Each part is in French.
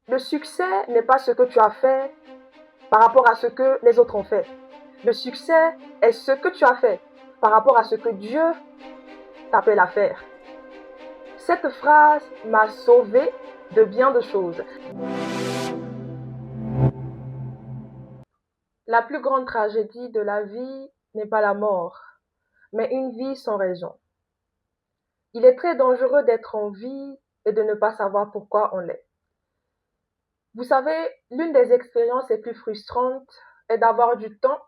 Le succès n'est pas ce que tu as fait par rapport à ce que les autres ont fait. Le succès est ce que tu as fait par rapport à ce que Dieu t'appelle à faire. Cette phrase m'a sauvé de bien de choses. La plus grande tragédie de la vie n'est pas la mort, mais une vie sans raison. Il est très dangereux d'être en vie et de ne pas savoir pourquoi on l'est. Vous savez, l'une des expériences les plus frustrantes est d'avoir du temps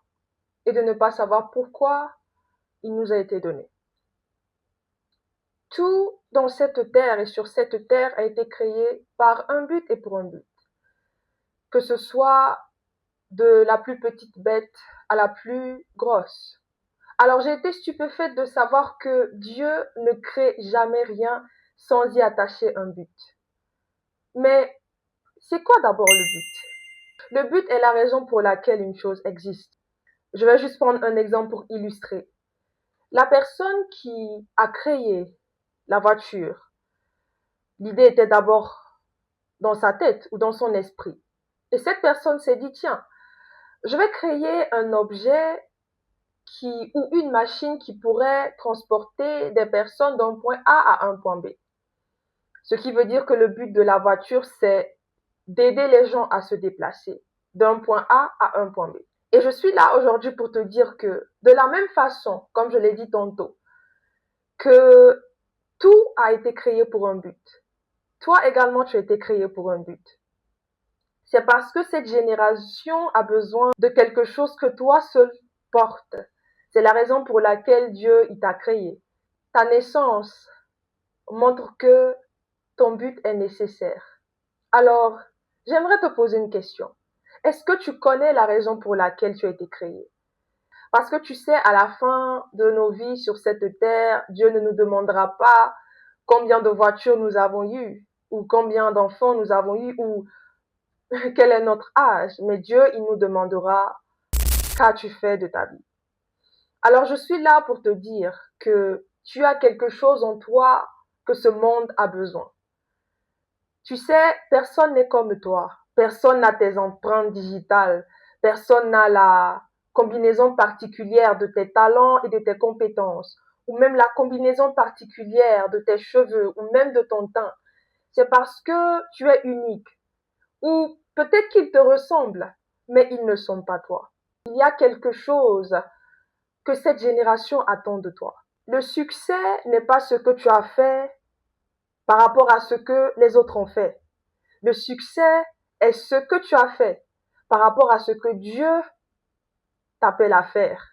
et de ne pas savoir pourquoi il nous a été donné. Tout dans cette terre et sur cette terre a été créé par un but et pour un but. Que ce soit de la plus petite bête à la plus grosse. Alors j'ai été stupéfaite de savoir que Dieu ne crée jamais rien sans y attacher un but. Mais c'est quoi d'abord le but? Le but est la raison pour laquelle une chose existe. Je vais juste prendre un exemple pour illustrer. La personne qui a créé la voiture, l'idée était d'abord dans sa tête ou dans son esprit. Et cette personne s'est dit, tiens, je vais créer un objet ou une machine qui pourrait transporter des personnes d'un point A à un point B. Ce qui veut dire que le but de la voiture, c'est d'aider les gens à se déplacer d'un point A à un point B. Et je suis là aujourd'hui pour te dire que de la même façon, comme je l'ai dit tantôt, que tout a été créé pour un but. Toi également, tu as été créé pour un but. C'est parce que cette génération a besoin de quelque chose que toi seul portes. C'est la raison pour laquelle Dieu t'a créé. Ta naissance montre que ton but est nécessaire. Alors, j'aimerais te poser une question. Est-ce que tu connais la raison pour laquelle tu as été créé? Parce que tu sais, à la fin de nos vies sur cette terre, Dieu ne nous demandera pas combien de voitures nous avons eues, ou combien d'enfants nous avons eus, ou quel est notre âge. Mais Dieu, il nous demandera qu'as-tu fait de ta vie. Alors je suis là pour te dire que tu as quelque chose en toi que ce monde a besoin. Tu sais, personne n'est comme toi. Personne n'a tes empreintes digitales. Personne n'a la combinaison particulière de tes talents et de tes compétences, ou même la combinaison particulière de tes cheveux, ou même de ton teint. C'est parce que tu es unique. Ou peut-être qu'ils te ressemblent, mais ils ne sont pas toi. Il y a quelque chose que cette génération attend de toi. Le succès n'est pas ce que tu as fait par rapport à ce que les autres ont fait. Le succès est ce que tu as fait par rapport à ce que Dieu t'appelle à faire.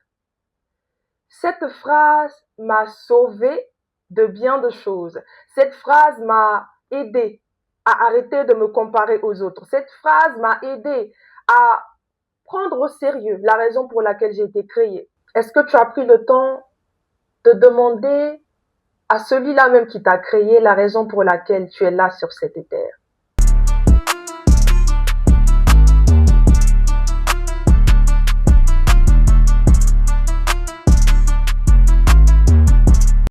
Cette phrase m'a sauvé de bien de choses. Cette phrase m'a aidé à arrêter de me comparer aux autres. Cette phrase m'a aidé à prendre au sérieux la raison pour laquelle j'ai été créée. Est-ce que tu as pris le temps de demander à celui-là même qui t'a créé la raison pour laquelle tu es là sur cette terre?